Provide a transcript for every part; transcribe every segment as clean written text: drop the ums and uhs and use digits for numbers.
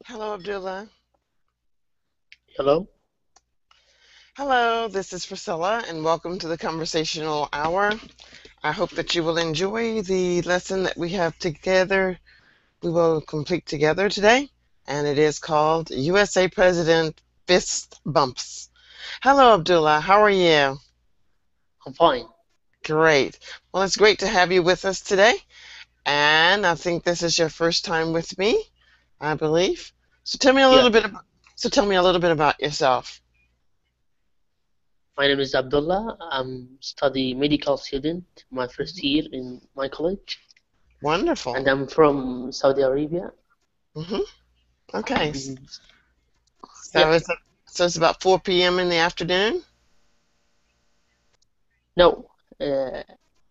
Hello, Abdullah. Hello. Hello, this is Priscilla, and welcome to the Conversational Hour. I hope that you will enjoy the lesson that we have together. We will complete together today, and it is called USA President Fist Bumps. Hello, Abdullah. How are you? I'm fine. Great. Well, it's great to have you with us today, and I think this is your first time with me, I believe. So tell me a Yeah. little bit about, so tell me a little bit about yourself. My name is Abdullah. I'm study medical student, my first year in my college, Wonderful. and I'm from Saudi Arabia. hmm Okay. And So yeah, it's about 4 p.m. in the afternoon? no, uh,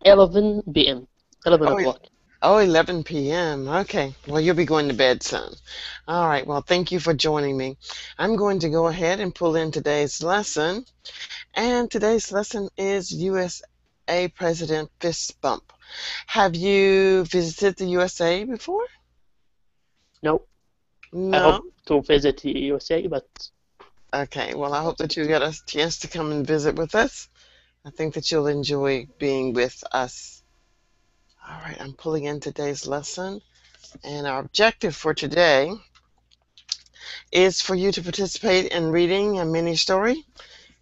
11 p.m., 11 Oh, o'clock. oh, 11 p.m. Okay. Well, you'll be going to bed soon. All right. Well, thank you for joining me. I'm going to go ahead and pull in today's lesson. And today's lesson is USA President Fist Bump. Have you visited the USA before? No, I No? hope to visit USA, but Okay. Well, I hope that's that it. you get a chance to come and visit with us. I think that you'll enjoy being with us. All right. I'm pulling in today's lesson. And our objective for today is for you to participate in reading a mini story.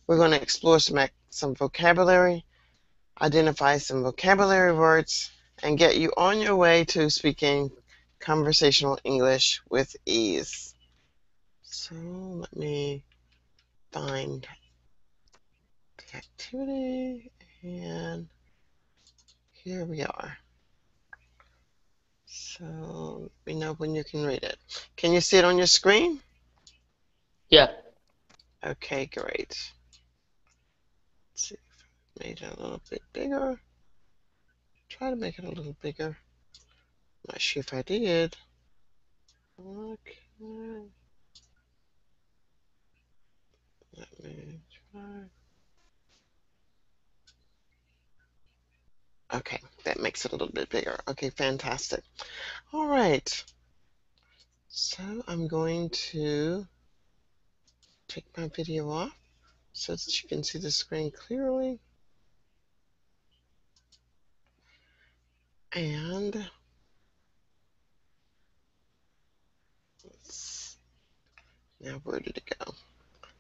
We're going to explore some vocabulary, identify some vocabulary words, and get you on your way to speaking conversational English with ease. So let me find the activity, and here we are. So let me know when you can read it. Can you see it on your screen? Yeah, Okay, great. Let's see if I made it a little bit bigger. Try to make it a little bigger. Not sure if I did. Okay. Let me try. Okay, that makes it a little bit bigger. Okay, fantastic. All right. So I'm going to take my video off so that you can see the screen clearly. And now where did it go?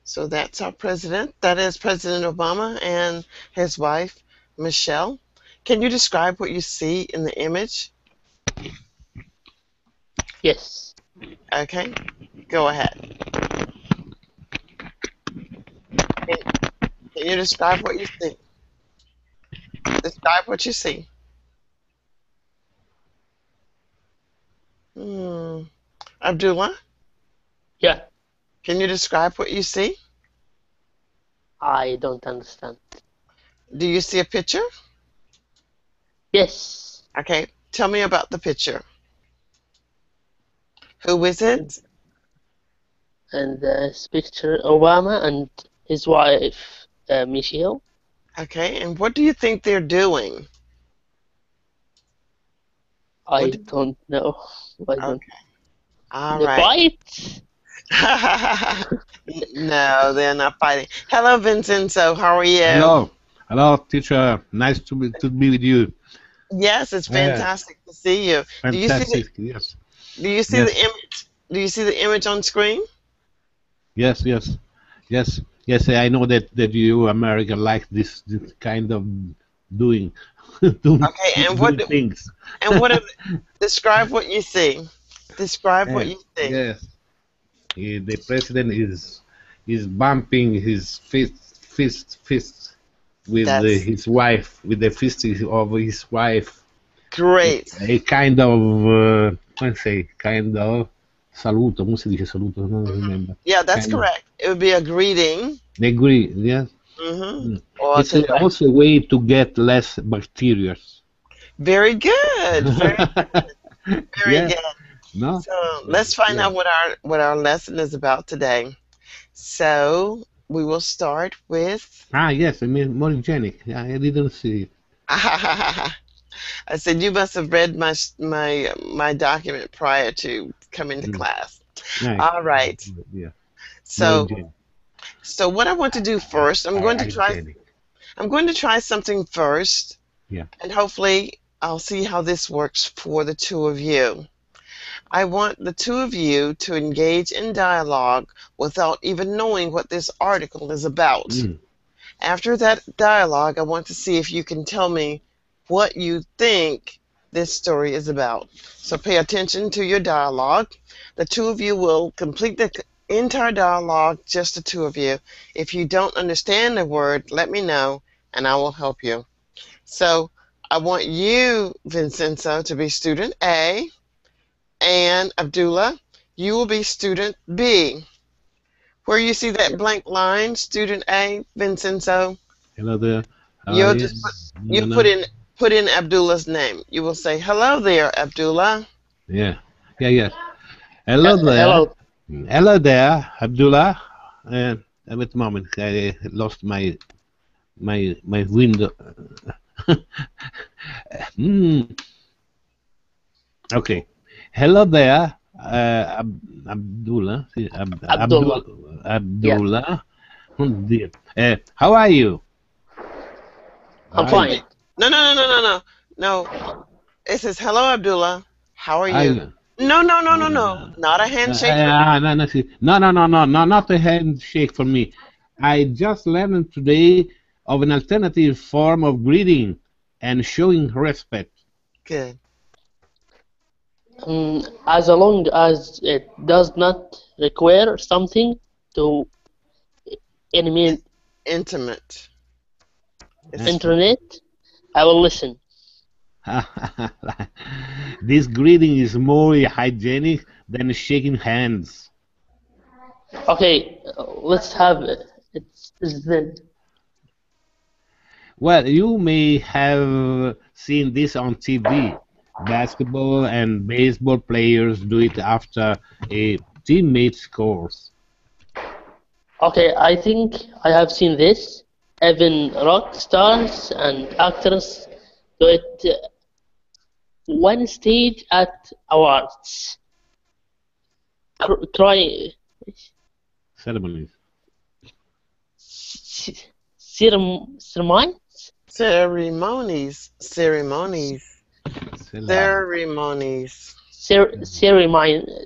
So that's our president. That is President Obama and his wife, Michelle. Can you describe what you see in the image? yes. Okay, go ahead. Can, can you describe what you see? Describe what you see. Hmm. Abdullah, Yeah, can you describe what you see? I don't understand. Do you see a picture? Yes, Okay, tell me about the picture. Who is it? and picture Obama and his wife, Michelle. Okay, and what do you think they're doing? What? I don't know. I don't. Okay, all The right. fight? No, they're not fighting. Hello, Vincenzo. How are you? Hello, hello, teacher. Nice to be with you. Yes, it's Yeah, fantastic to see you. Do you see the fantastic. Yes, do you see the yes, image? Do you see the image on screen? yes, yes, yes, yes. I know that you American like this kind of doing doing Okay, doing things. and what describe what you see. Describe what Yeah, you see. yes. The president is bumping his fist with That's his wife, with the fist of his wife. great. A kind of, come say, kind of saluto, come si dice saluto? Non remember. Yeah, that's Kind of, correct. It would be a greeting. degree, yes. hmm Mm. Or a It's also a way to get less bacteria. very good. Very Yeah, good. no? So let's find Yeah. out what our lesson is about today. So we will start with Ah, yes, I mean, more hygienic. Yeah, I didn't see it. I said you must have read my document prior to coming to Mm. class. Nice. All right. Yeah. More So, hygienic. so what I want to do first, Hygienic. I'm going to try something first, Yeah. and hopefully I'll see how this works for the two of you. I want the two of you to engage in dialogue without even knowing what this article is about. Mm. After that dialogue, I want to see if you can tell me what you think this story is about. So pay attention to your dialogue. The two of you will complete the entire dialogue, just the two of you. If you don't understand a word, let me know and I will help you. So I want you, Vincenzo, to be student A, and Abdullah, you will be student B. Where you see that blank line, student A, Vincenzo, Hello there. How are you'll you? just No, you no. put in Abdullah's name. You will say, "Hello there, Abdullah." Yeah. Yeah, yeah. Hello there. Hello. Hello there, Abdullah. Wait a moment. I lost my window. Hmm. Okay. Hello there, Abdullah. Abdullah. Yeah, Abdullah. Oh dear. How are you? How I'm are you? fine. No. It says, "Hello, Abdullah. How are Are you?" you? No. Not a handshake for No, no, see. No, not a handshake for me. I just learned today of an alternative form of greeting and showing respect. good. As long as it does not require something to animate Intimate. It's internet, I will listen. This greeting is more hygienic than shaking hands. Okay, let's have it. It's then. Well, you may have seen this on TV. Basketball and baseball players do it after a teammate scores. Okay, I think I have seen this. Even rock stars and actors do it one stage at awards. Cry, Ceremonies. ceremony, ceremonies.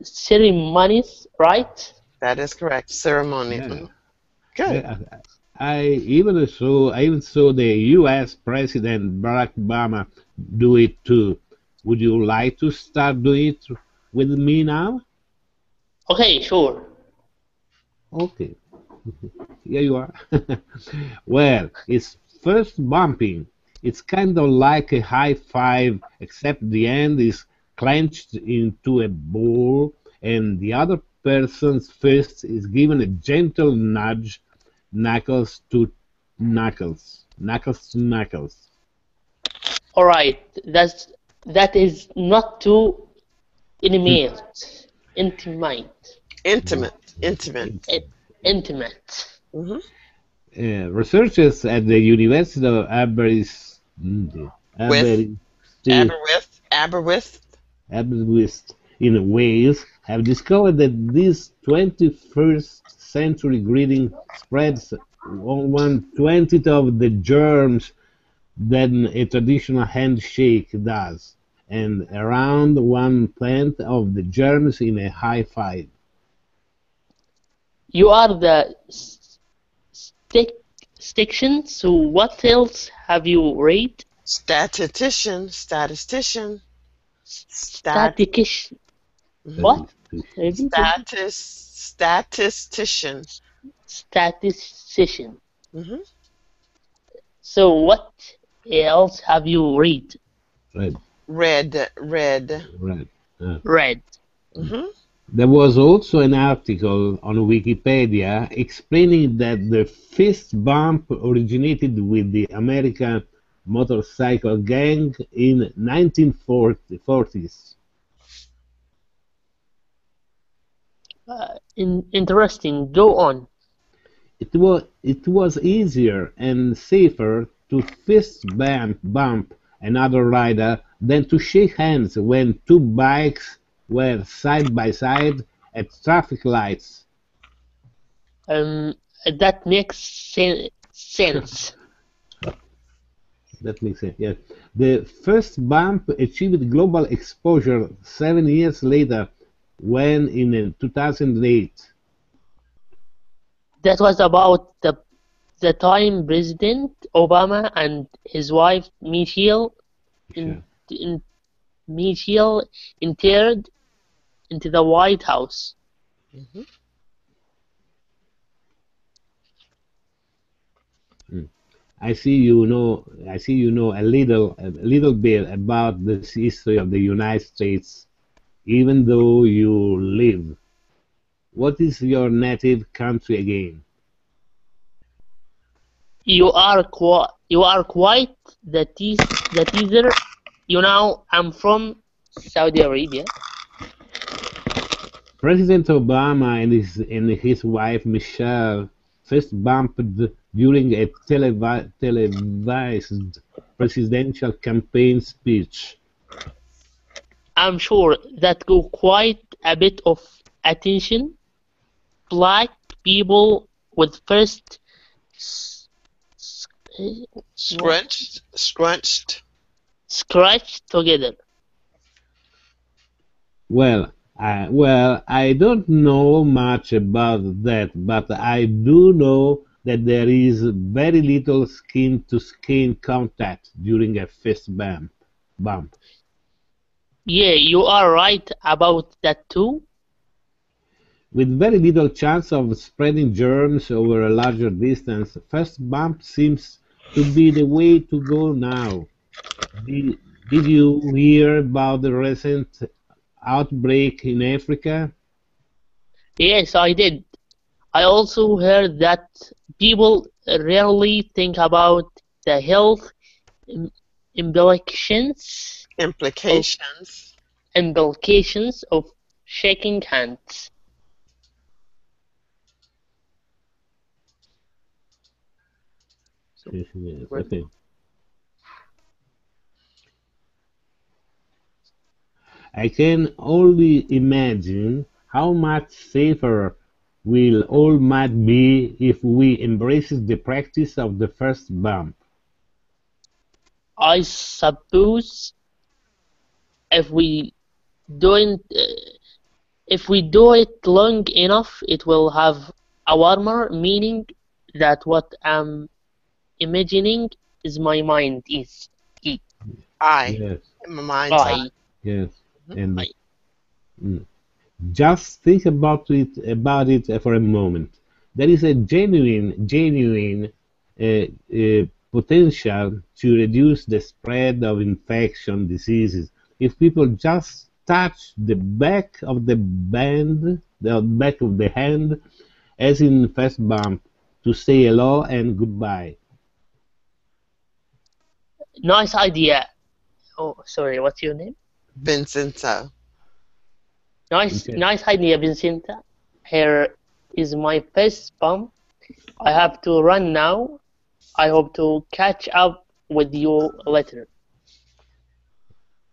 ceremonies, right? That is correct. Ceremony. Yeah. Good. Yeah, I even saw the U.S. President Barack Obama do it too. Would you like to start doing it with me now? Okay, sure. Okay, here you are. Well, it's first bumping. It's kind of like a high five, except the end is clenched into a ball, and the other person's fist is given a gentle nudge, knuckles to knuckles to knuckles. All right, that is not too intimate, intimate, Intimate. intimate. Hmm. Researchers at the University of With Aberystwyth Aberystwyth. Aberystwyth in Wales have discovered that this 21st century greeting spreads on 1/20th of the germs than a traditional handshake does, and around 1/10th of the germs in a high five. You are the stiction. So what else have you read? Statistician. Stat. Statistician. Mhm. What? Repeat it. Statistician. Statistician. Hmm. So what else have you read? Right, Red. right. Read. Hmm. There was also an article on Wikipedia explaining that the fist bump originated with the American motorcycle gang in 1940s. Interesting. Go on. It was easier and safer to fist bump another rider than to shake hands when two bikes were side by side at traffic lights. That makes sense. That makes sense, yes. The first bump achieved global exposure 7 years later when in 2008. That was about the time President Obama and his wife Michelle Sure. Michelle entered into the White House. Mhm. I see you know a little bit about the history of the United States, even though you live. What is your native country again? You are quite the teaser. You know, I'm from Saudi Arabia. President Obama and his wife Michelle first bumped during a televised presidential campaign speech. I'm sure that got quite a bit of attention. Black people with first s- s- what Scrunched. scratch together. Well, I don't know much about that, but I do know that there is very little skin-to-skin contact during a fist bump. Yeah, you are right about that too. With very little chance of spreading germs over a larger distance, fist bump seems to be the way to go now. Did, did you hear about the recent outbreak in Africa? Yes, I did. I also heard that people rarely think about the health im- implications of Implications. implications of shaking hands. So, Yes, yes, right. okay. I can only imagine how much safer we'll all might be if we embrace the practice of the first bump. I suppose if we don't, if we do it long enough, it will have a warmer meaning that what I'm imagining is my mind is. E. I. Yes, In my mind's eye. I. yes, Mhm. and I. mm, just think about it for a moment. There is a genuine potential to reduce the spread of infection diseases if people just touch the back of the hand, as in fist bump, to say hello and goodbye. Nice idea. Oh, sorry, what's your name? Vincenzo. Okay. Nice idea, Vincenta. Here is my fist bump. I have to run now. I hope to catch up with you later.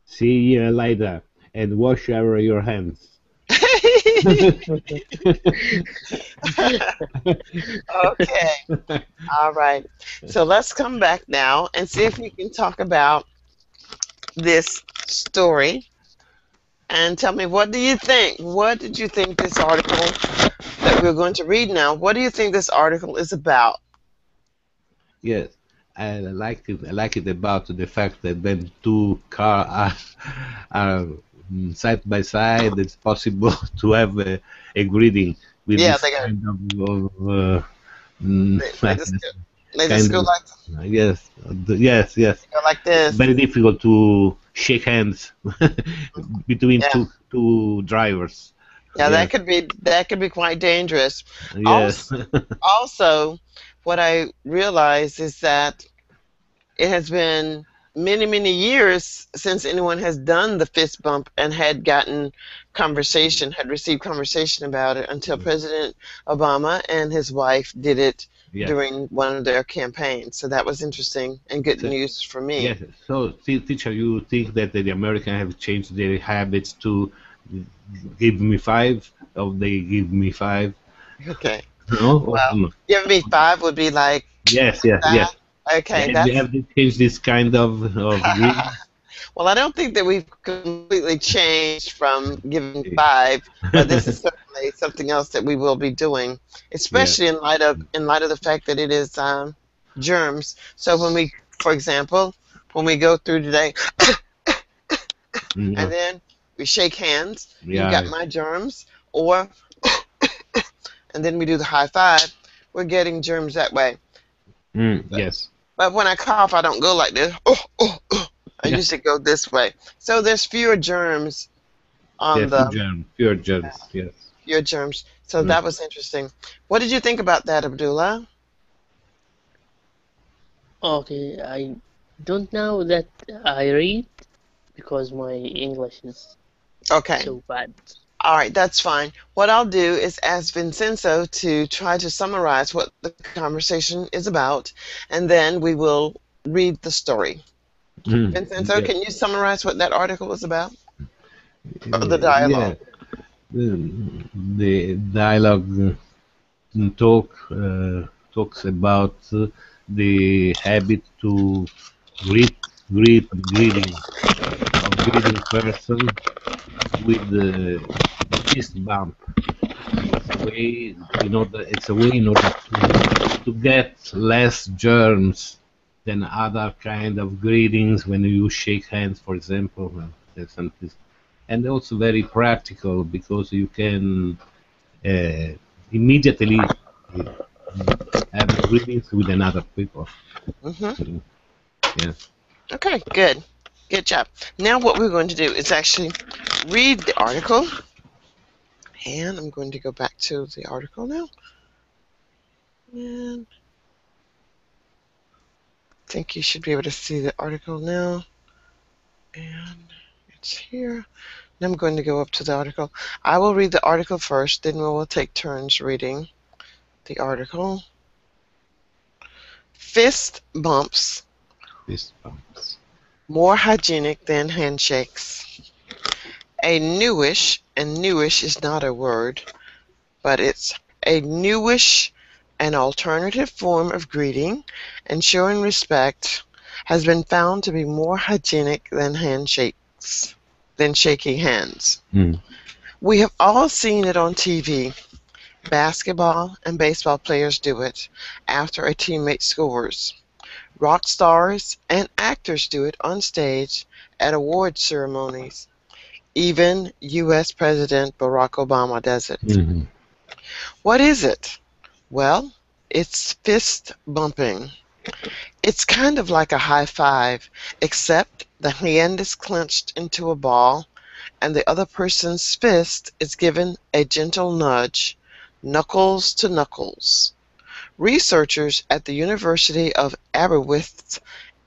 See you later and wash over your hands. Okay. All right. So let's come back now and see if we can talk about this story and tell me, what do you think? What did you think this article that we're going to read now, what do you think this article is about? Yes, I like it. I like it about the fact that when two cars are side by side, it's possible to have a greeting with Yeah, this they just this they just kind go of like yes, yes. go like this. Very difficult to shake hands between Yeah. two drivers. Yeah, Yes, that could be quite dangerous. yes, Also, also what I realize is that it has been many years since anyone has done the fist bump and had received conversation about it until President Obama and his wife did it yes. during one of their campaigns. So that was interesting and good So, news for me. yes. So, teacher, you think that the Americans have changed their habits to give me five? or they give me 5. Okay. No? Or Well, no? give me 5 would be like Yes, yes, that. yes. Okay, Have they changed this kind of greeting? well, I don't think that we've completely changed from giving 5, but this is certainly something else that we will be doing, Yeah. especially in light of the fact that it is germs. So when we, for example, when we go through today, and Mm, then we shake hands, you've got yeah. my germs, or and then we do the high five, we're getting germs that way. Yes. But when I cough, I don't go like this. Oh, oh, oh. I Yeah. usually go this way. So there's fewer germs Yeah. on Few the germs. Fewer germs. Yes. fewer germs. So Mm. that was interesting. What did you think about that, Abdullah? Okay, I don't know that I read because my English is Okay. so bad. All right, that's fine. What I'll do is ask Vincenzo to try to summarize what the conversation is about, and then we will read the story. Vincenzo, Yes. can you summarize what that article was about? Or the dialogue? Yeah. The dialogue talks about the habit to greeting of greeting person with the fist bump. It's a way, it's a way in order to get less germs than other kind of greetings when you shake hands, for example. There's something, and also very practical because you can uh, immediately uh, have greetings with another people. Mm-hmm. Yeah. Okay, good. Good job. Now what we're going to do is actually read the article. And I'm going to go back to the article now. And I think you should be able to see the article now. And it's here. And I'm going to go up to the article. I will read the article first, then we will take turns reading the article. Fist bumps, Fist bumps. more hygienic than handshakes. A newish, and newish is not a word, but it's a newish, an alternative form of greeting and showing respect has been found to be more hygienic than handshakes, than shaking hands. Mm. We have all seen it on TV. Basketball and baseball players do it after a teammate scores. Rock stars and actors do it on stage at award ceremonies. Even US President Barack Obama does it. Hmm. What is it? Well, it's fist bumping. It's kind of like a high five, except the hand is clenched into a ball and the other person's fist is given a gentle nudge, knuckles to knuckles. Researchers at the University of Aberystwyth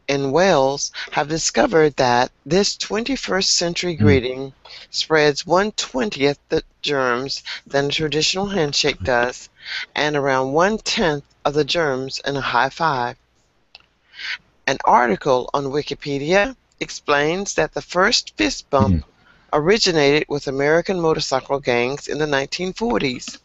in Wales have discovered that this 21st century Mm. greeting spreads 1/20th the germs than a traditional handshake does, and around 1/10 of the germs in a high five. An article on Wikipedia explains that the first fist bump Mm. originated with American motorcycle gangs in the 1940s.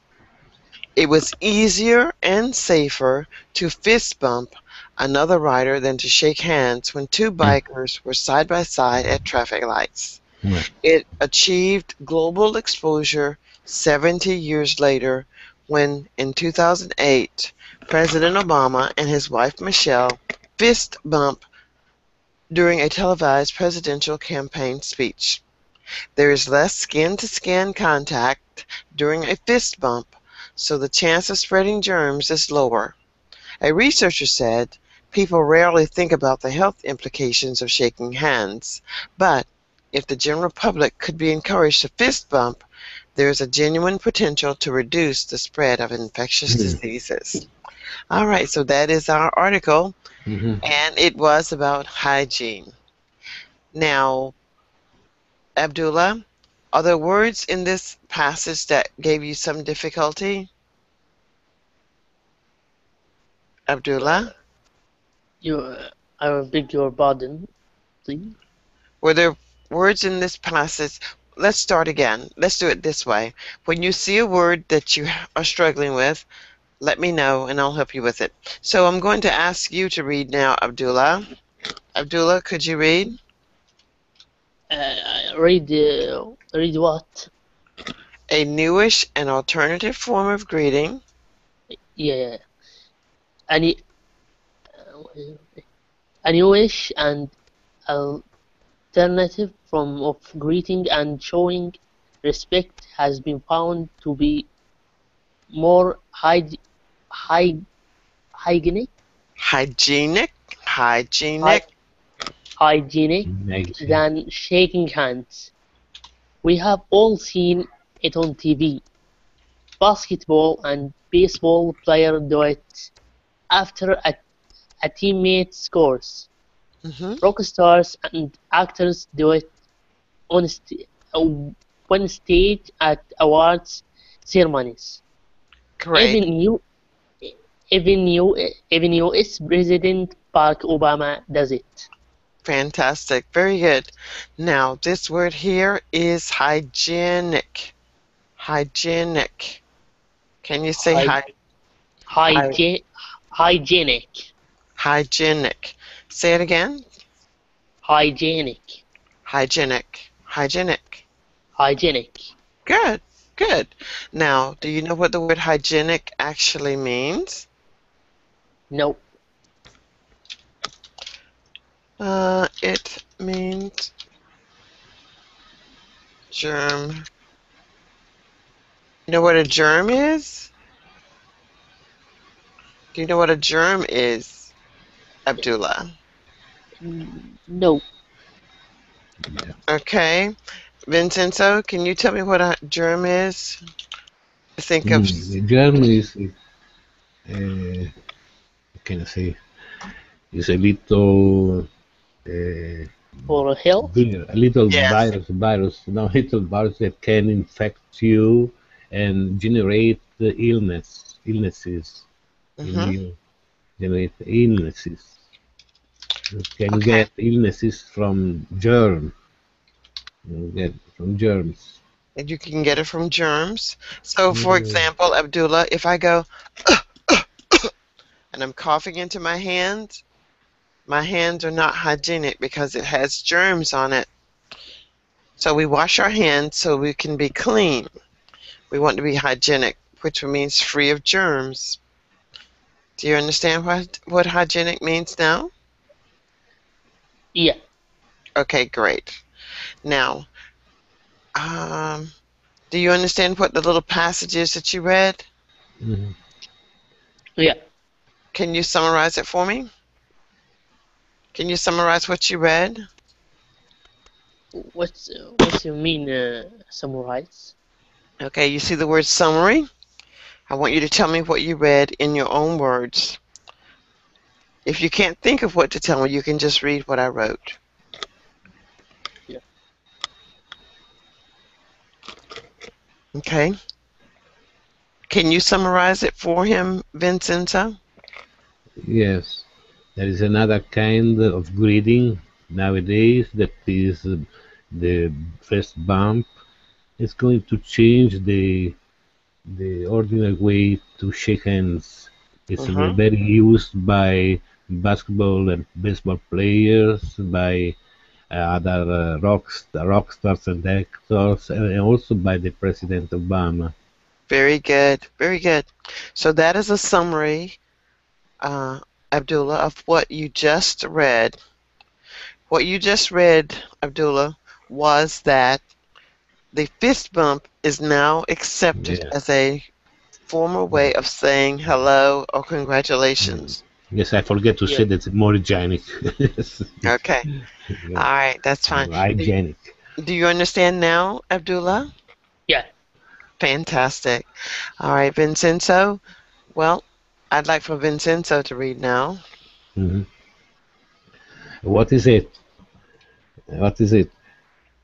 It was easier and safer to fist bump another rider than to shake hands when two Mm. bikers were side by side at traffic lights. Right. It achieved global exposure 70 years later when, in 2008, President Obama and his wife Michelle fist bump during a televised presidential campaign speech. There is less skin-to-skin contact during a fist bump, so the chance of spreading germs is lower. A researcher said, people rarely think about the health implications of shaking hands, but if the general public could be encouraged to fist bump, there is a genuine potential to reduce the spread of infectious Mm. diseases. All right, so that is our article, Hmm. and it was about hygiene. Now, Abdullah, are there words in this passage that gave you some difficulty? Abdullah, You, I beg your pardon, please. were there words in this passage let's start again. Let's do it this way. When you see a word that you are struggling with, let me know and I'll help you with it. So I'm going to ask you to read now, Abdullah. Abdullah, could you read? Read what? A newish and alternative form of greeting. Yeah. Any a newish and alternative form of greeting and showing respect has been found to be more hygienic Hygienic. hy- Hygienic. hygienic Next. than shaking hands. We have all seen it on TV. Basketball and baseball player do it after a teammate scores. Hmm. Rock stars and actors do it on stage at awards ceremonies. Great. Even US President Barack Obama does it. Fantastic. Very good. Now, this word here is hygienic. Hygienic. Can you say Hygienic. hygienic? Say it again. Hygienic. Hygienic. Hygienic. Hygienic. Good. Good. Now, do you know what the word hygienic actually means? No. It means germ. You know what a germ is? Do you know what a germ is, Abdullah? No. Okay. Vincenzo, can you tell me what a germ is? Think of The germ is, what can I say? Is a little, For health? a little yes. little virus that can infect you and generate the illnesses in Hmm. you. Generate illnesses. You can Okay. get illnesses from germ. You get from germs. And you can get it from germs. So, for Mm, example, Abdullah, if I go and I'm coughing into my hands are not hygienic because it has germs on it. So we wash our hands so we can be clean. We want to be hygienic, which means free of germs. Do you understand what hygienic means now? Yeah. Okay, great. Now, do you understand what the little passage is that you read? mhm. Yeah. Can you summarize it for me? Can you summarize what you read? What's you mean summarize? Okay, you see the word summary? I want you to tell me what you read in your own words. If you can't think of what to tell me, you can just read what I wrote. Yeah. Okay. Can you summarize it for him, Vincenzo? Yes, there is another kind of greeting nowadays that is the fist bump. It's going to change the ordinary way to shake hands. It's Mm-hmm. very used by basketball and baseball players, by other rock stars and actors, and also by the President Obama. Very good. Very good. So that is a summary, Abdullah, of what you just read. What you just read, Abdullah, was that the fist bump is now accepted Yeah. as a formal way of saying hello or congratulations. Yes, I forget to Yeah. say that's more hygienic. Okay. Yeah, All right, that's fine. more hygienic. Do you understand now, Abdullah? Yeah. Fantastic. All right, Vincenzo. Well, I'd like for Vincenzo to read now. Mhm. What is it? What is it?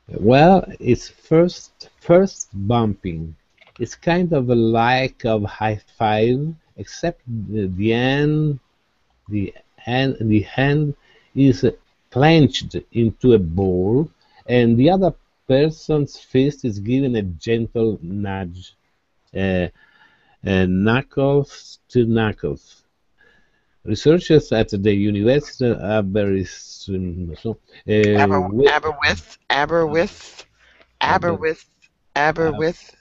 Well, it's first bumping. It's kind of a like of high five, except the hand is clenched into a ball, and the other person's fist is given a gentle nudge, uh, knuckles to knuckles. Researchers at the University of Aberwith, Aberwith, Aberwith, Aberwith. Aberystwyth,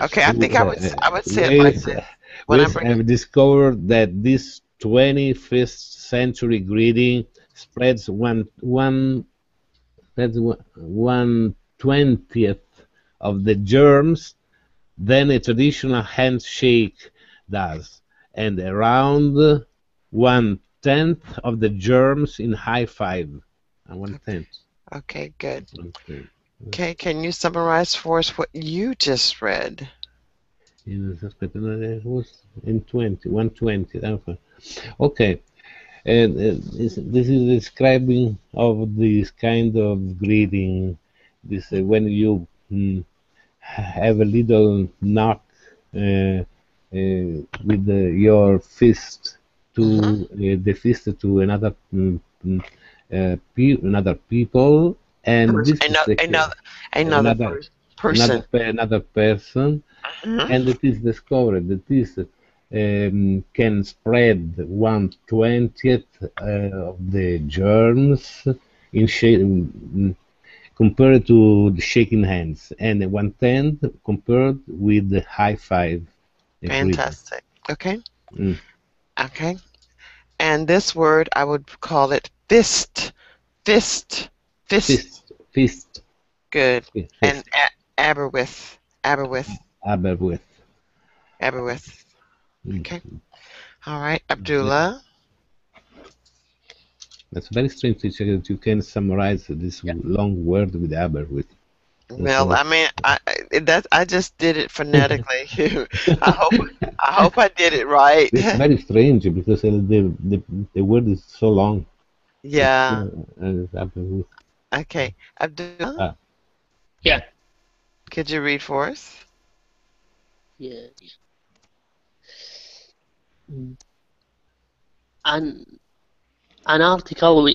Okay, I think I would say it like Wales, this when I Wales bring. have discovered that this 21st century greeting spreads that's 1/20th of the germs than a traditional handshake does, and around 1/10 of the germs in high five. And 1/10. Okay, good. 1/10. Okay, can you summarize for us what you just read? It was in 1/20. Okay. And this is describing of this kind of greeting. This when you have a little knock with your fist to the fist to another another people, and this is Another person. another person, Mhm. and it is discovered that this can spread 1/20th of the germs compared to the shaking hands, and 1/10 compared with the high five. Fantastic. Okay. Mm. Okay. And this word, I would call it fist. Fist. Fist. Fist. Good. Fist. And Aberwith. Aberwith. Aberystwyth. Aberwith. Mm. Okay. All right, Abdullah. That's very strange that you can summarize this long word with Aberystwyth. Well, I mean, I just did it phonetically. I hope I did it right. It's very strange because the word is so long. Yeah. Aberystwyth. Okay, Abdullah. Yeah. Could you read for us? Yeah. An article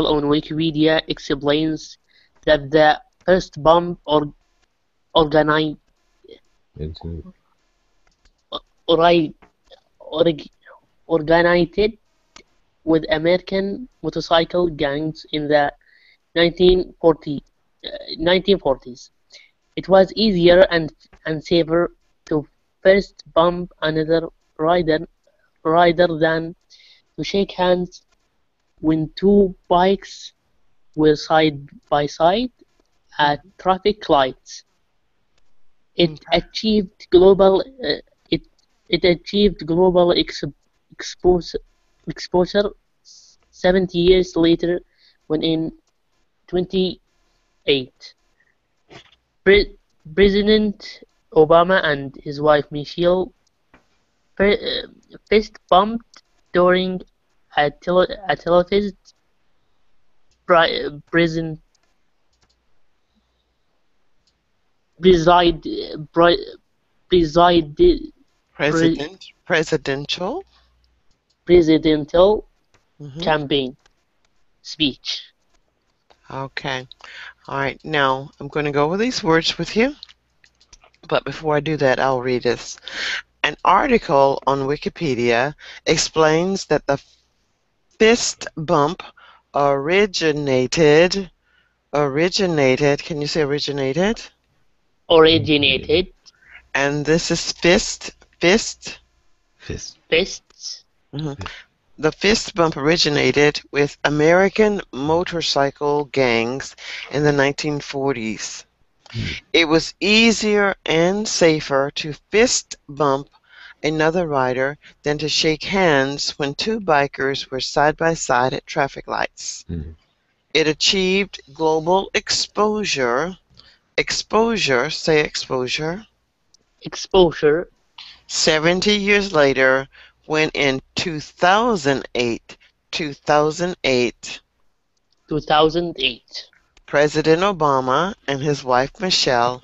on Wikipedia explains that the first bomb originated with American motorcycle gangs in the 1940s. It was easier and safer to first bomb another rider than to shake hands when two bikes were side by side at traffic lights. It achieved global exposure 70 years later, when in 2008, President Obama and his wife Michelle fist bumped during a televised Presidential. presidential Mhm. campaign speech. Okay. All right. Now I'm going to go over these words with you. But before I do that, I'll read this. An article on Wikipedia explains that the fist bump originated. Can you say originated? Originated. And this is fist. Fists. The fist bump originated with American motorcycle gangs in the 1940s. It was easier and safer to fist bump another rider than to shake hands when two bikers were side by side at traffic lights. It achieved global exposure. Say exposure. Exposure. 70 years later, when in 2008, President Obama and his wife Michelle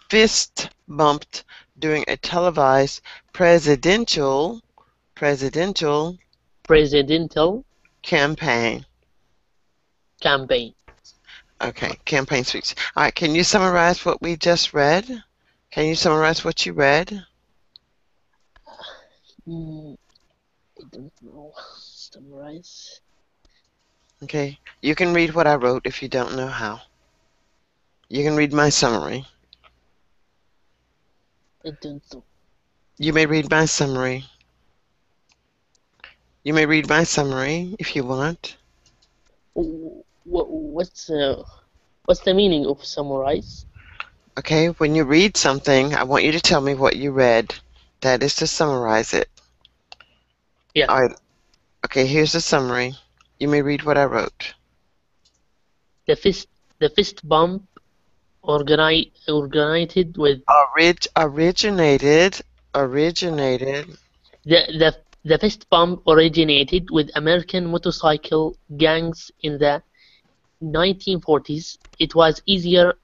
fist bumped during a televised presidential campaign. Okay, campaign speech. All right, can you summarize what we just read? Can you summarize what you read? Mm, I don't know. Summarize. Okay, you can read what I wrote if you don't know how. You can read my summary. I don't know. You may read my summary. You may read my summary if you want. What's the meaning of summarize? Okay, when you read something, I want you to tell me what you read. That is to summarize it. Yeah. All right. Okay, here's the summary. You may read what I wrote. The fist bump originated with Originated. the fist bump originated with American motorcycle gangs in the 1940s. It was easier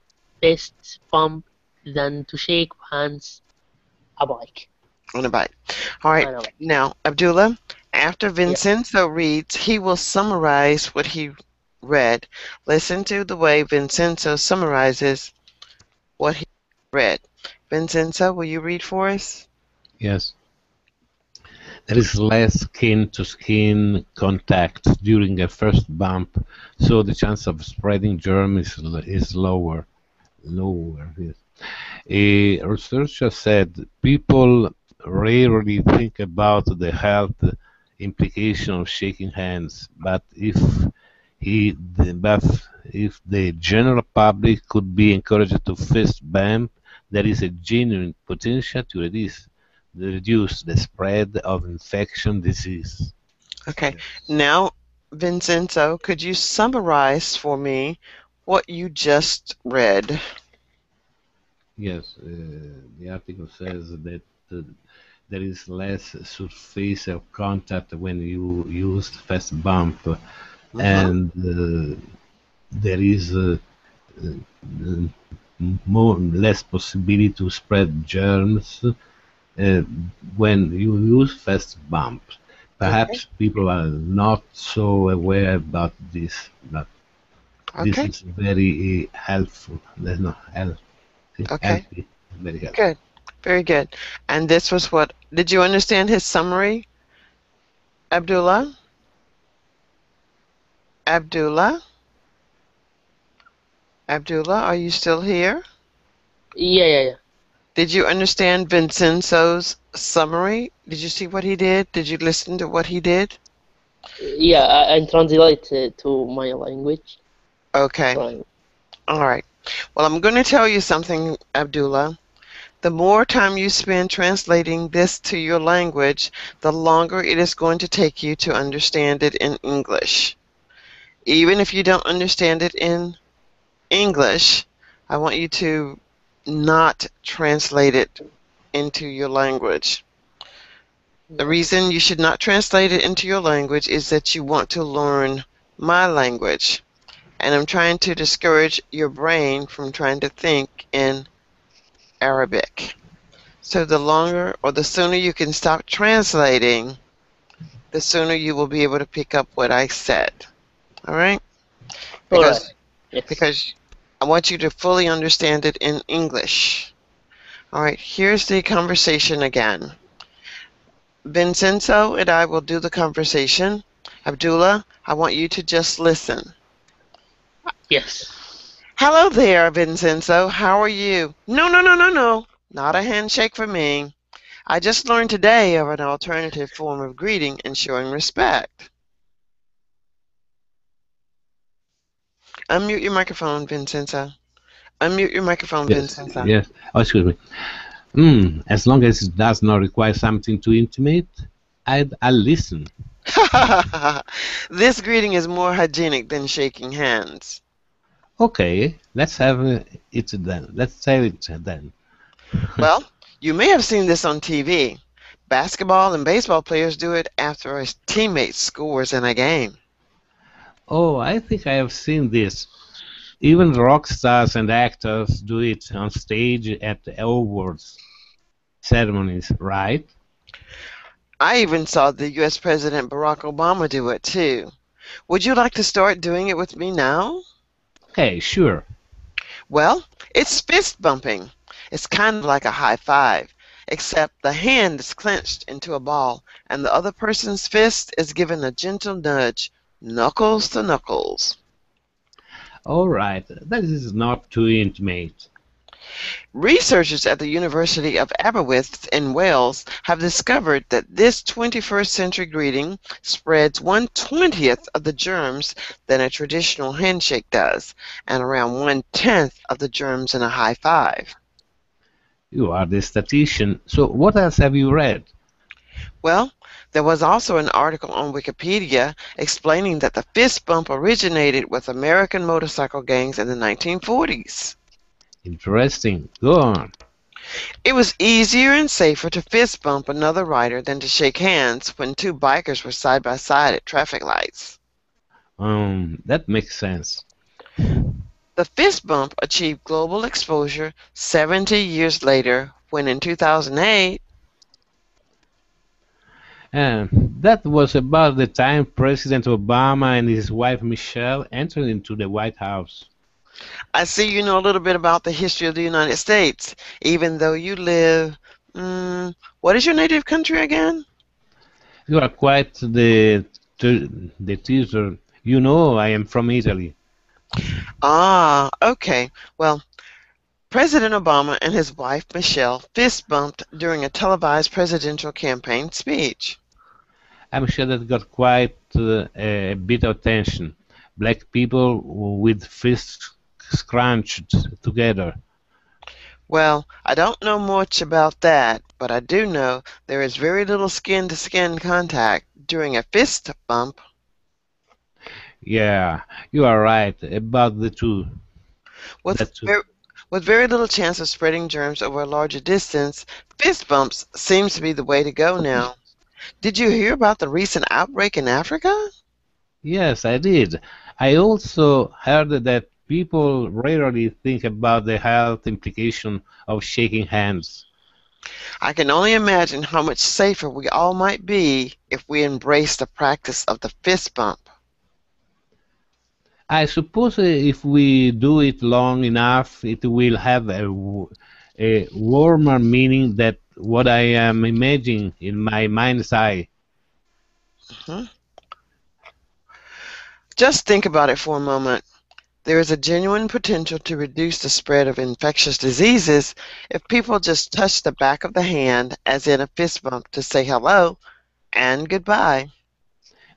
fist bump than to shake hands a bike. On a bike. All right. I know. Now, Abdullah, after Yeah. Vincenzo reads, he will summarize what he read. Listen to the way Vincenzo summarizes what he read. Vincenzo, will you read for us? Yes. There is less skin-to-skin contact during a first bump, so the chance of spreading germs is lower. Yes. A researcher said people rarely think about the health implication of shaking hands, but but if the general public could be encouraged to fist bump, there is a genuine potential to reduce the spread of infection disease. Okay. Yes. Now, Vincenzo, could you summarize for me what you just read? Yes, the article says that there is less surface of contact when you use fast bump, and there is uh, less possibility to spread germs uh, when you use fast bump. Okay. Perhaps people are not so aware about this, but this Okay. is very helpful. That's not Okay. healthy, very healthy. Good. Very good. And this was what, did you understand his summary, Abdullah? Abdullah? Abdullah, are you still here? Yeah. Did you understand Vincenzo's summary? Did you see what he did? Did you listen to what he did? Yeah, I translate it to my language. Okay. Right. All right. Well, I'm going to tell you something, Abdullah. The more time you spend translating this to your language, the longer it is going to take you to understand it in English. Even if you don't understand it in English, I want you to not translate it into your language. The reason you should not translate it into your language is that you want to learn my language. And I'm trying to discourage your brain from trying to think in Arabic. So the longer or the sooner you can stop translating, the sooner you will be able to pick up what I said. All right? All right. Yes. Because I want you to fully understand it in English. All right, here's the conversation again. Vincenzo and I will do the conversation. Abdullah, I want you to just listen. Yes. Hello there, Vincenzo. How are you? No. Not a handshake for me. I just learned today of an alternative form of greeting and showing respect. Unmute your microphone, Vincenzo. Unmute your microphone, Yes, Vincenzo. yes. Oh, excuse me. As long as it does not require something to intimate, I'll listen. This greeting is more hygienic than shaking hands. Okay, let's have it then. Let's say it then. Well, you may have seen this on TV. Basketball and baseball players do it after a teammate scores in a game. Oh, I think I have seen this. Even rock stars and actors do it on stage at the awards ceremonies, right? I even saw the US President Barack Obama do it too. Would you like to start doing it with me now? Okay, sure. Well, it's fist bumping. It's kind of like a high five, except the hand is clenched into a ball and the other person's fist is given a gentle nudge, knuckles to knuckles. All right, that is not too intimate. Researchers at the University of Aberystwyth in Wales have discovered that this 21st century greeting spreads 1/20th of the germs than a traditional handshake does, and around 1/10th of the germs in a high five. You are the statistician, so what else have you read? Well, there was also an article on Wikipedia explaining that the fist bump originated with American motorcycle gangs in the 1940s. Interesting. Go on. It was easier and safer to fist bump another rider than to shake hands when two bikers were side by side at traffic lights. That makes sense. The fist bump achieved global exposure 70 years later when in 2008, And that was about the time President Obama and his wife Michelle entered into the White House. I see you know a little bit about the history of the United States, even though you live, what is your native country again? You are quite the teaser. You know I am from Italy. Ah, okay. Well, President Obama and his wife Michelle fist bumped during a televised presidential campaign speech. I'm sure that got quite a bit of attention. Black people with fists scrunched together. Well, I don't know much about that, but I do know there is very little skin-to-skin contact during a fist bump. Yeah, you are right about the two. With That too. with very little chance of spreading germs over a larger distance, fist bumps seems to be the way to go now. Did you hear about the recent outbreak in Africa? Yes, I did. I also heard that people rarely think about the health implication of shaking hands. I can only imagine how much safer we all might be if we embrace the practice of the fist bump. I suppose if we do it long enough, it will have a warmer meaning than what I am imagining in my mind's eye. Mhm. Just think about it for a moment. There is a genuine potential to reduce the spread of infectious diseases if people just touch the back of the hand, as in a fist bump, to say hello and goodbye.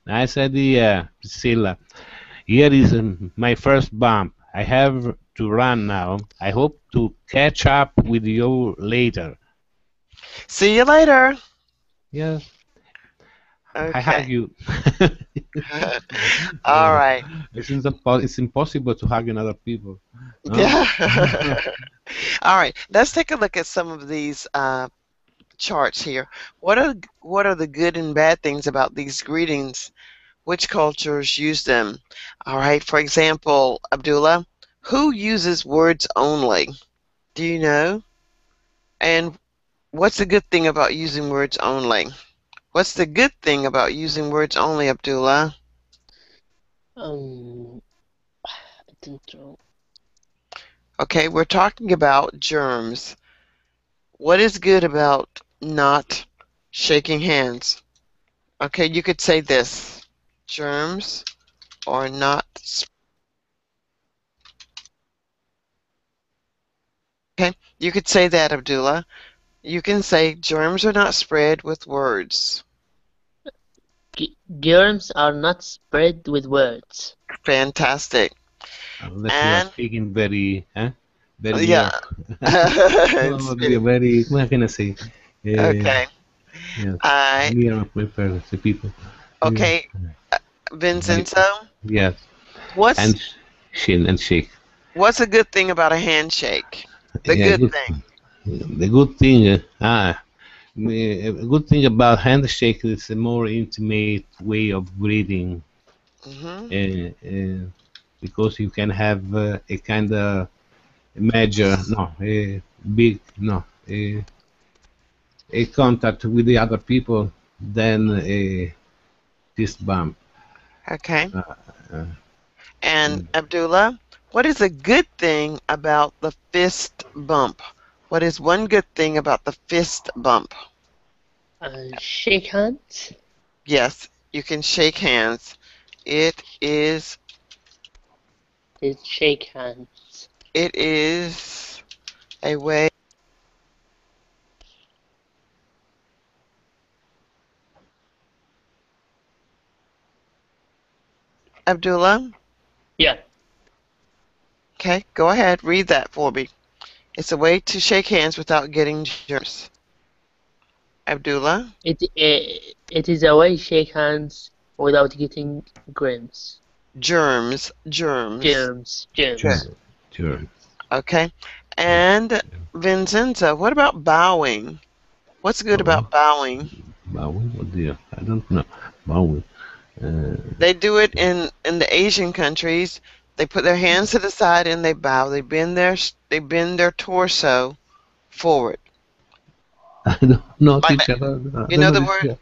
Nice idea, Priscilla. Here is my first bump. I have to run now. I hope to catch up with you later. See you later. Yes, I Okay. hug you. All right. It's impossible to hug another people. No? Yeah. All right. Let's take a look at some of these charts here. What are the good and bad things about these greetings? Which cultures use them? All right. For example, Abdullah, who uses words only? Do you know? And what's the good thing about using words only? What's the good thing about using words only, Abdullah? I don't know. Okay, we're talking about germs. What is good about not shaking hands? Okay, you could say this. Germs are not. Okay, you could say that, Abdullah. You can say germs are not spread with words. Germs are not spread with words. Fantastic. Unless you are And speaking very yeah, oh, it's very. What can I say? okay. Yes, I near of my parents, the people. Yeah, okay, very. Vincenzo. Yes, What's and shin and shake. what's a good thing about a handshake? The Yeah, good good. thing. The good thing, a good thing about handshake is a more intimate way of greeting, Hmm. because you can have a kind of major, no, a big, no, a contact with the other people than a fist bump. Okay. Uh, uh, And Abdullah, What is a good thing about the fist bump? What is one good thing about the fist bump? Shake hands. Yes, you can shake hands. It is Is shake hands. it is a way. Abdullah, Yeah. okay, go ahead, read that for me. It's a way to shake hands without getting germs. Abdullah? It is a way shake hands without getting grams. Germs. Germs. Sure. Okay. And Vincenzo, what about bowing? What's good about bowing? Bowing? Oh dear, I don't know. Bowing. They do it in the Asian countries. They put their hands to the side and they bow. They bend their torso forward. I don't know, Like, teacher. you know the word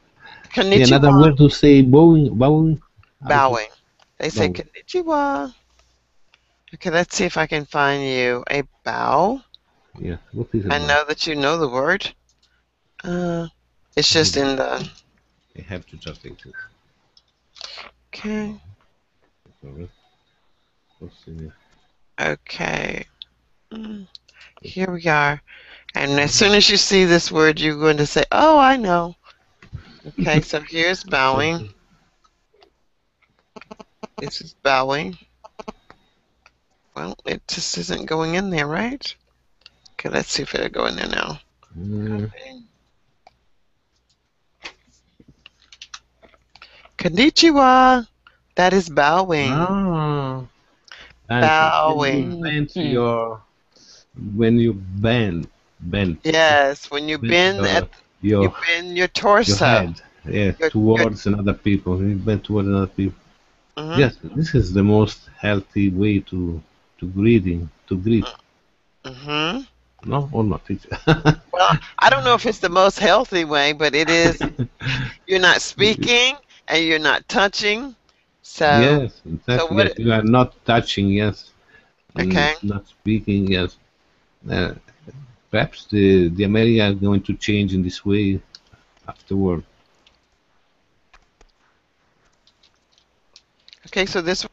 Yeah, another konnichiwa? word to say bowing. Bowing. Bowing. They say Bowing. konnichiwa. Okay, let's see if I can find you a bow. Yeah. What is it? I know that you know the word. It's just in the. I have to just take it. Okay. Okay. Here we are. And as soon as you see this word, you're going to say, "Oh, I know." Okay, so here's bowing. This is bowing. Well, it just isn't going in there, right? Okay, let's see if it'll go in there now. Konnichiwa. That is bowing. Ah. Bowing. When you bend. Yes, when you bend your torso. head, yeah, towards another people. You bend towards another people. Yes, this is the most healthy way to greet. Mm-hmm. No, or not? Well, I don't know if it's the most healthy way, but it is. You're not speaking and you're not touching. So yes, exactly. what? Yes. You are not touching. Yes. Okay. Not speaking. Yes. Perhaps the America are going to change in this way afterward. Okay, so this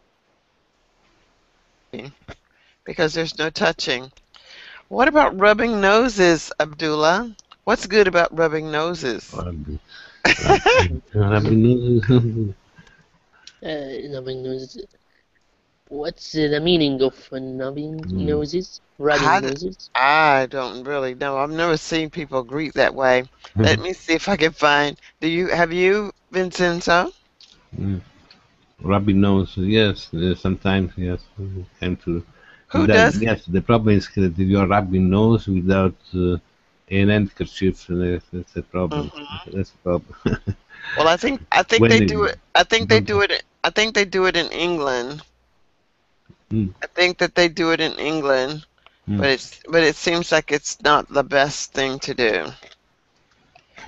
because there's no touching. What about rubbing noses, Abdullah? What's good about rubbing noses? Numbing noses. What's the meaning of numbing noses? Rubbing noses? I don't really know. I've never seen people greet that way. Let me see if I can find. Have you, Vincenzo? Rubbing nose, yes, sometimes, yes. And to Who does? yes, the problem is that if you're rubbing nose without an handkerchief, that's a problem. That's a problem. Well, I think they do it. I think they do it. I think they do it in England. I think that they do it in England, but it seems like it's not the best thing to do.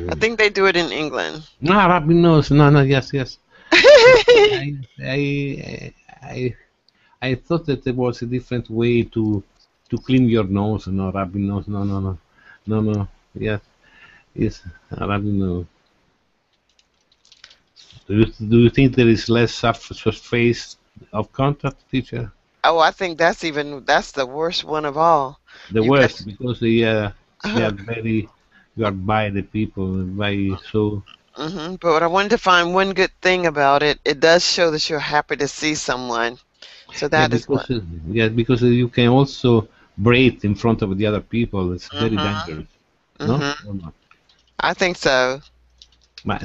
I think they do it in England. No, rubbing nose. No, yes. I thought that there was a different way to clean your nose. No, rubbing nose. No. Yes, rubbing nose. Do you think there is less surface of contact, teacher? Oh, I think that's the worst one of all. The worst because they are very. You are by the people by so. But I wanted to find one good thing about it. It does show that you're happy to see someone. So that is what. Yeah, because you can also breathe in front of the other people. It's very dangerous. No? Or not? I think so.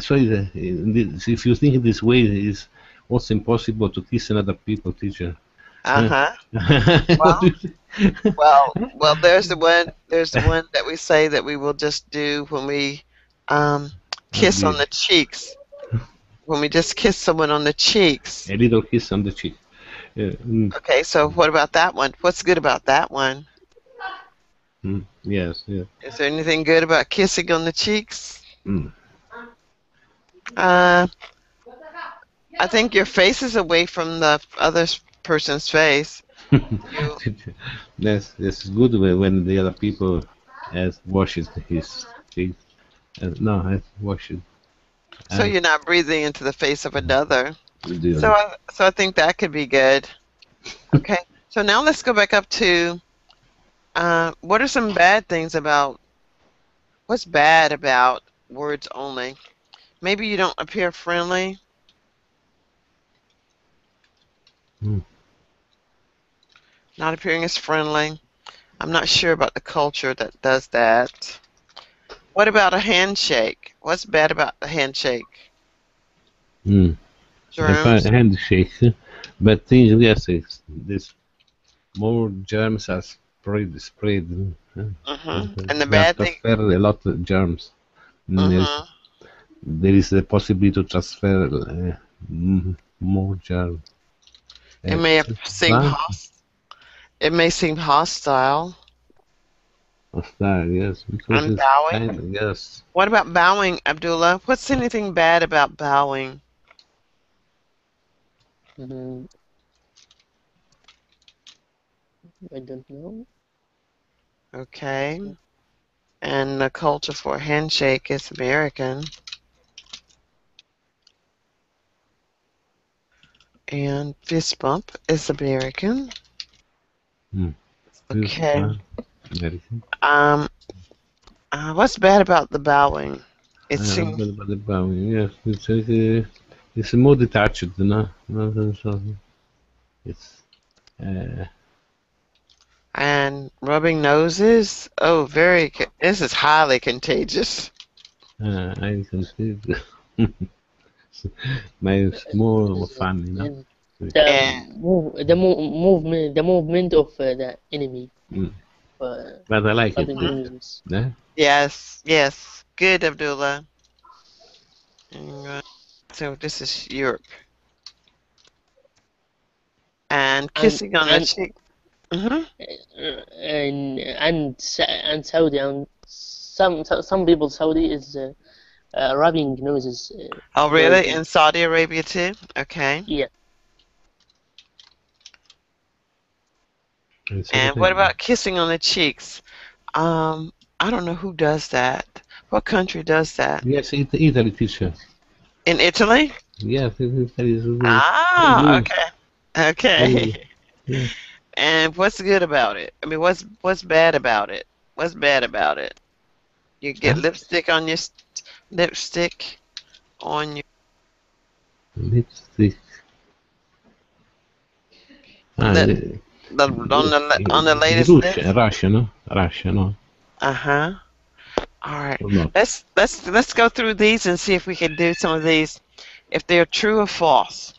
So if you think this way, it's also impossible to kiss another people, teacher. Well, there's the one that we say that we will just do when we kiss on the cheeks. When we just kiss someone on the cheeks. A little kiss on the cheek. Okay, so what about that one? What's good about that one? Yes. Is there anything good about kissing on the cheeks? I think your face is away from the other person's face. You. That's good when the other people has washes his cheeks. No, has washes. So Uh, you're not breathing into the face of another. the So other. I think that could be good. Okay. So now let's go back up to what are some bad things about what's bad about words only? Maybe you don't appear friendly. Hmm. Not appearing as friendly. I'm not sure about the culture that does that. What about a handshake? What's bad about a handshake? Hmm. If I Germs. handshake, but things yes, this more germs are spread. And the They are bad thing. transfer a lot of germs. hmm There is a possibility to transfer more germs. It may seem But it may seem hostile. hostile, yes, because And it's bowing. kind of yes. What about bowing, Abdullah? What's anything bad about bowing? Mm, I don't know. Okay. And the culture for handshake is American. And fist bump is American. Hmm. Okay. American. Um, what's bad about the bowing? It seems, But the bowing, yes, it's more detached, no? So it's uh, rubbing noses. Oh, this is highly contagious. I can see but it's more fun, you know. And the And movement of the enemy. Mm. Uh, But I like it. Rubbing noses. Yeah? yes, yes. Good, Abdullah. And, so this is Europe. And and kissing on the and cheek. hmm and Saudi and some people Saudi is rubbing noses Oh, very really? good. In Saudi Arabia too? Okay. Yeah. It's And what everything. about kissing on the cheeks? I don't know who does that. What country does that? Yes, Italy teacher. In Italy? Yes, Italy is very Ah, good. okay. Very good. Okay. Yeah. And what's good about it? I mean, what's bad about it? What's bad about it? You get Huh? lipstick on your Lipstick. Ah, lip on the in latest Russia, list. Russia, no? Russia, no? Uh-huh. All right. Or not? Let's go through these and see if we can do some of these, if they're true or false.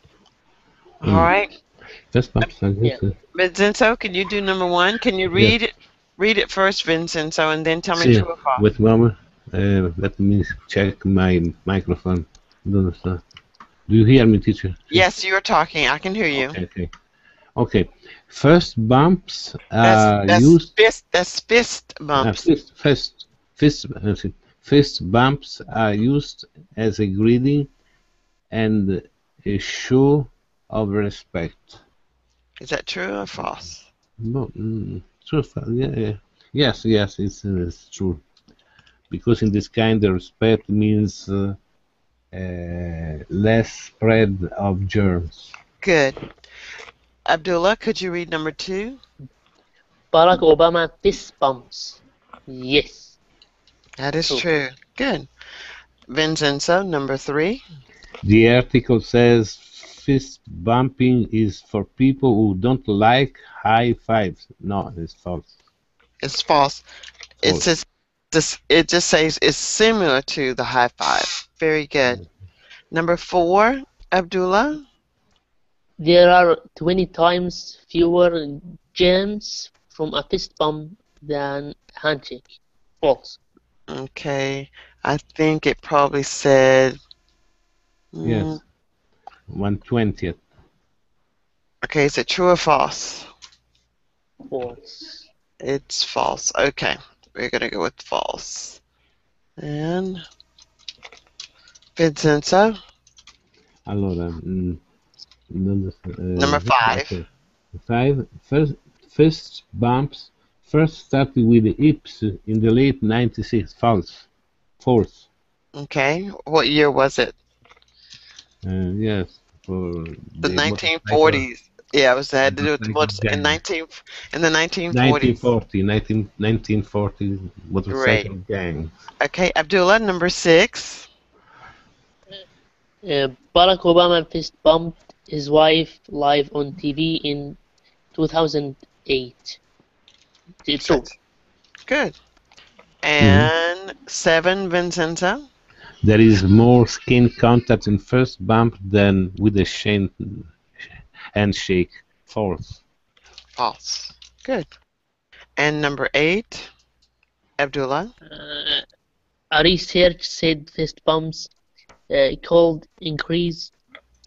All Mm. right. Just perhaps, I Yeah. guess. Vincenzo, can you do number one? Can you Yes. read it? Read it first, Vincenzo, and then tell me See, true or false. with mama, let me check my microphone. Don't understand. Do you hear me, teacher? Yes, you're talking. I can hear you. Okay. Okay. First bumps That's are that's used. fist. That's fist bumps. Fist bumps are used as a greeting and a show of respect. Is that true or false? No, true. Yeah. Yes, it's true. Because in this kind of respect means less spread of germs. Good. Abdullah, could you read number two? Barack Obama fist bumps. Yes. That is True. true. Good. Vincenzo, number three. The article says fist bumping is for people who don't like high fives. No, it's false. It's false. It False. says it just says it's similar to the high five. Very good. Number four, Abdullah. There are 20 times fewer germs from a fist bump than a handshake. False. Okay. I think it probably said Yes, 1/20th. okay, is it true or false? False. It's false. Okay. We're gonna go with false. And Vincenzo, Allora, number five. okay. 5. Fist bumps first started with the hips in the late 96. False. Okay. What year was it? Yes, for The the motorcycle 1940s. Yeah, it was had to do with the motorcycle gang. in the 1940s. 1940, 1940 Great. motorcycle gang. Okay, Abdullah, number 6. Barack Obama fist bumped his wife live on TV in 2008. It's Good. true. Good. And 7, Vincenzo. There is more skin contact in first bump than with a handshake. False. False. Good. And number 8, Abdullah. A research said fist bumps could increase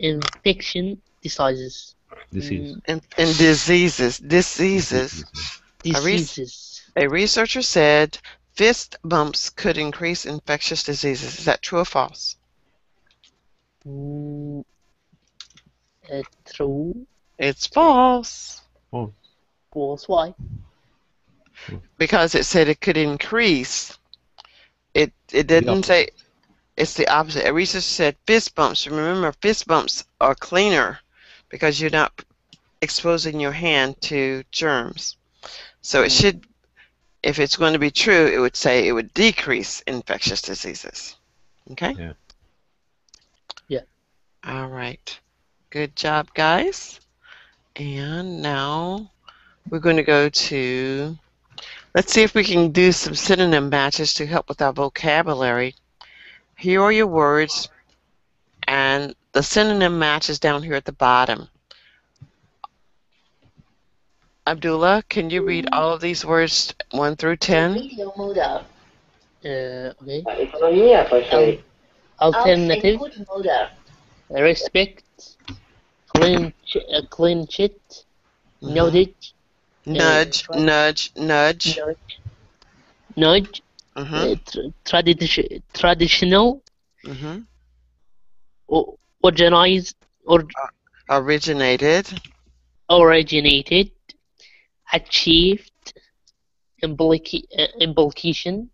infection diseases. Disease. In diseases. Diseases. Diseases. A researcher said fist bumps could increase infectious diseases. Is that true or false? True. It's false. False. False. Why? Because it said it could increase. It didn't say. It's the opposite. A researcher said fist bumps. Remember, fist bumps are cleaner because you're not exposing your hand to germs. So it should, if it's going to be true, it would say it would decrease infectious diseases. Okay? Yeah. Yeah. All right. Good job, guys. And now we're going to go to, let's see if we can do some synonym matches to help with our vocabulary. Here are your words, and the synonym match is down here at the bottom. Abdullah, can you read all of these words 1 through 10? Video mode up. Okay. Economia poi Alternative. Respect. Clinch it. Knowledge. Nudge, nudge, nudge. Nudge. Mhm. Traditional. Mhm. Organized. Originated. Originated. Achieved. Implication.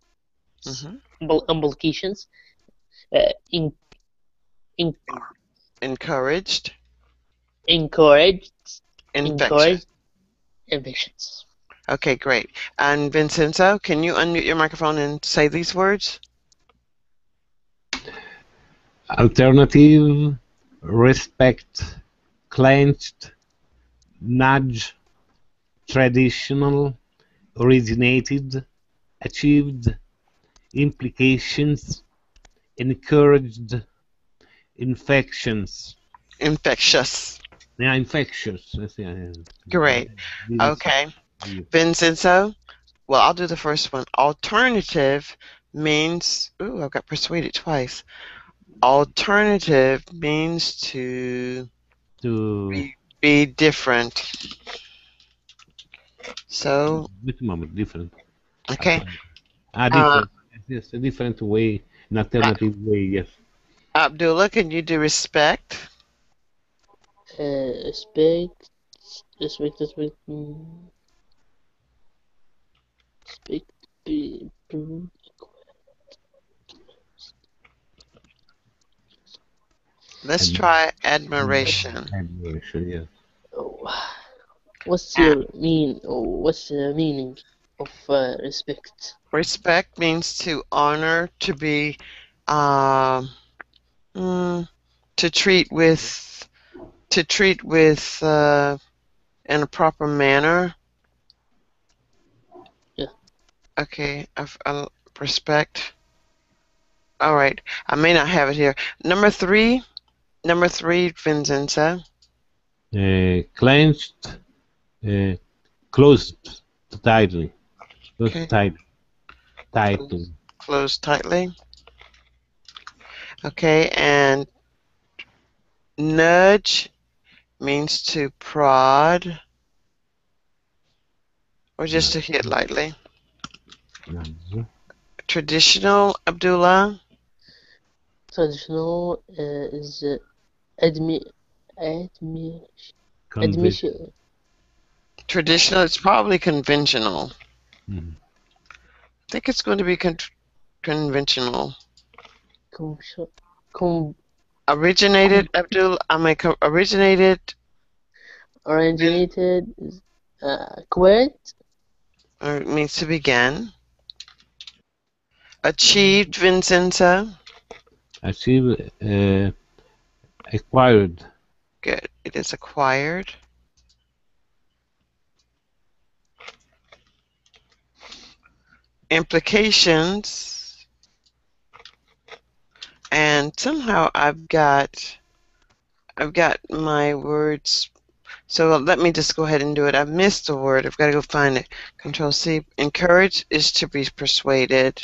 Mhm. Implications. Encouraged. Encouraged. Infection. Infections. Okay, great. And Vincenzo, can you unmute your microphone and say these words? Alternative, respect, clenched, nudge, traditional, originated, achieved, implications, encouraged, infections. Infectious. Yeah, infectious. Great. Okay. Vincenzo, well, I'll do the first one. Alternative means, ooh, I got persuaded twice. Alternative means to be different. So, wait a moment, different. okay. Different. Yes, a different way, an alternative way, yes. Abdullah, can you do respect? Respect. Let's try admiration. Admiration, yes. What's the meaning of respect? Respect means to honor, to be, to treat with, in a proper manner. Yeah. Okay, respect. All right, I may not have it here. Number three, Vincenzo. Clenched, closed tightly. Closed Okay. tightly. Closed tightly. Okay, and nudge means to prod or just to hit lightly. Nudge. Traditional, Abdullah. Traditional is admission. Traditional, it's probably conventional. Mhm. I think it's going to be conventional. Com, com, Originated, Abdul, originated, originated, Kuwait, or it means to begin. Achieved, Vincenzo. Achieve, acquired. Good. It is acquired. Implications. And somehow I've got my words. So let me just go ahead and do it. I've missed a word. I've got to go find it. Control C. Encourage is to be persuaded.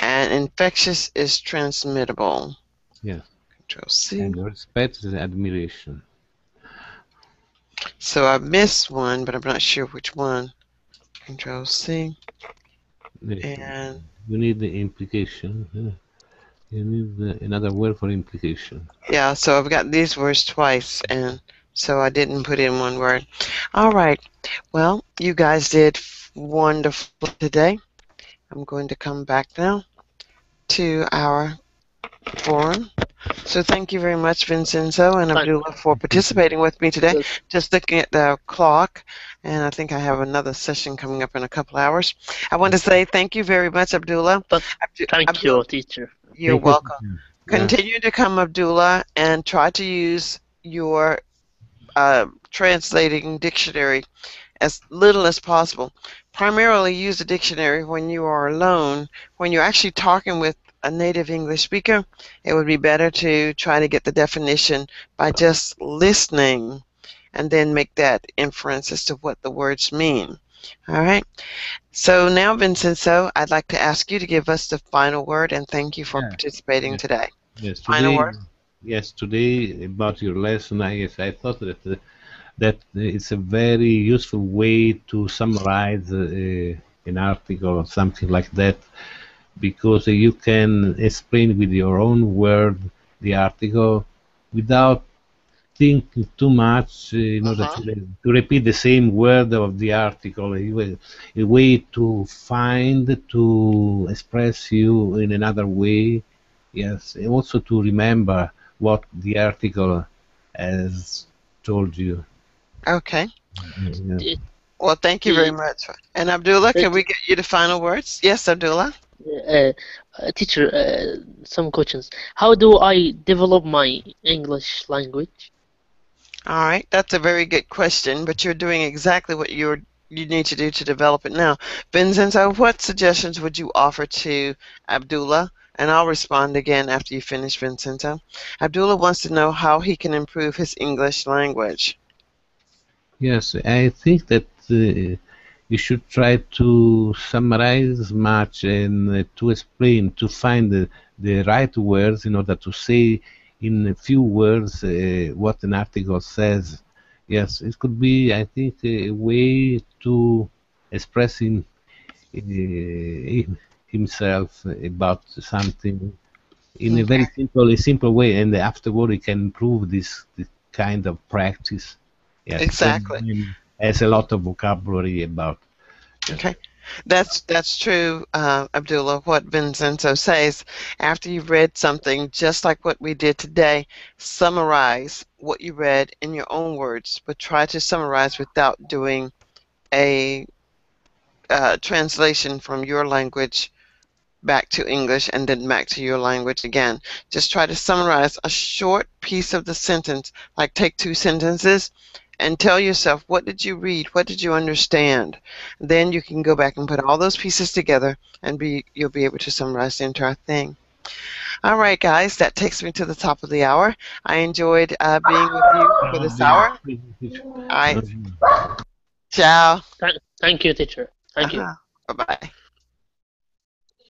And infectious is transmittable. Yes. Control C. And respect is admiration. So I've missed one, but I'm not sure which one. Control C. And you need the implication. You need another word for implication. yeah, so I've got these words twice, and so I didn't put in one word. All right. Well, you guys did wonderful today. I'm going to come back now to our forum. So thank you very much, Vincenzo and Abdullah, for participating with me today. Good. Just looking at the clock, and I think I have another session coming up in a couple hours. I want to say thank you very much, Abdullah. Thank you, teacher. You're Thank you. welcome. Yeah. Continue to come, Abdullah, and try to use your translating dictionary as little as possible. Primarily use a dictionary when you are alone. When you're actually talking with a native English speaker, it would be better to try to get the definition by just listening and then make that inference as to what the words mean. All right. So now, Vincenzo, I'd like to ask you to give us the final word, and thank you for participating today. Yes, Final today, word? yes, today about your lesson, I thought that it's a very useful way to summarize an article or something like that, because you can explain with your own word the article without thinking too much in order to repeat the same word of the article. A way to find, to express you in another way. Yes, and also to remember what the article has told you. Okay. Yeah. Well, thank you very much. And Abdullah, can we get you the final words? Yes, Abdullah? Teacher, some questions. How do I develop my English language? All right, that's a very good question, but you're doing exactly what you need to do to develop it now. Vincenzo, what suggestions would you offer to Abdullah? And I'll respond again after you finish, Vincenzo. Abdullah wants to know how he can improve his English language. Yes, I think that you should try to summarize as much and to explain, to find the right words in order to say in a few words what an article says. Yes, it could be, I think, a way to express himself about something in a very simple way, and afterward he can improve this kind of practice. Yes, exactly. Has a lot of vocabulary about. Okay, that's true, Abdullah. What Vincenzo says, after you've read something, just like what we did today, summarize what you read in your own words, but try to summarize without doing a translation from your language back to English and then back to your language again. Just try to summarize a short piece of the sentence, like take 2 sentences and tell yourself, what did you read? What did you understand? Then you can go back and put all those pieces together and you'll be able to summarize the entire thing. All right, guys, that takes me to the top of the hour. I enjoyed being with you for this hour. All right. Ciao. Thank you, teacher. Thank you. Bye-bye.